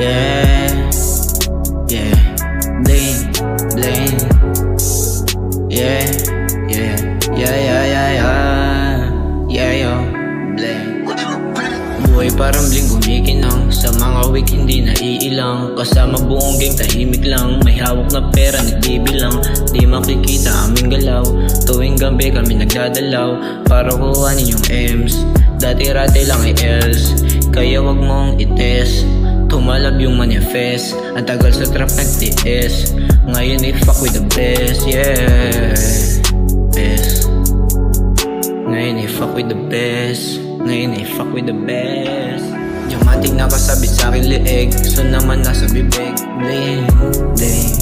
Yeah, yeah, bling, bling. Yeah, yeah, yeah, yeah, yeah, yeah. Yeah, yo, bling. Buhay parang bling gumikinang. Sa mga week hindi naiilang. Kasama buong gang tahimik lang. May hawak na pera nagbibilang. Di makikita aming galaw. Tuwing gabi kami nagdadalaw para kuhanin yung M's. Dati-rati lang ay L's. Kaya wag mong ites. Tumalab yung manifest. Ang tagal sa trap nagtiis. Ngayon ay fuck with the best. Yeah, best. Ngayon ay fuck with the best. Ngayon ay fuck with the best. Diamanting nakasabit sa aking leeg. So naman nasa bibig. Bling, bling,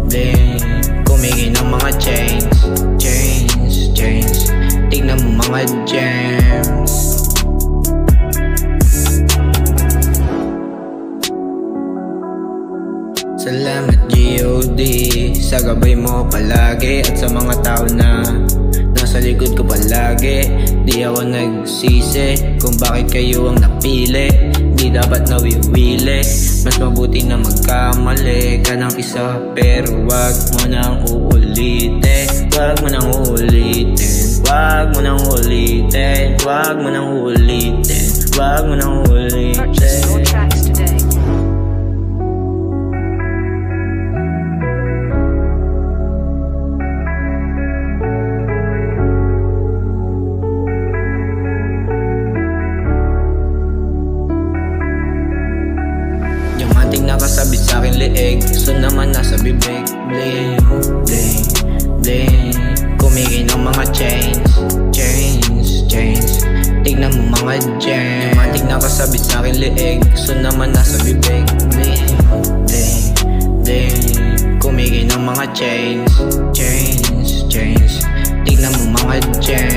bling. Kumingin ng mga chains. Chains, chains. Tignan mo mga gems. Salamat G.O.D. sa gabay mo palagi. At sa mga tao na nasa likod ko palagi. Di ako nagsisi kung bakit kayo ang napili. Di dapat nawiwili. Mas mabuti na magkamali ka ng isa. Pero wag mo nang uulitin. Wag mo nang uulitin. Wag mo nang uulitin. Wag mo nang uulitin. Wag mo nang uulitin. Purchase your tracks today. Diamanting nakasabit sa aking leeg. So naman nasa bibig. Bling, bling, bling. Kumingin ng mga chains. Chains, chains. Tignan mo mga gems. Diamanting nakasabit sa aking leeg. So naman nasa bibig. Bling, bling, bling. Kumingin ng mga chains. Chains, chains. Tignan mo mga gems.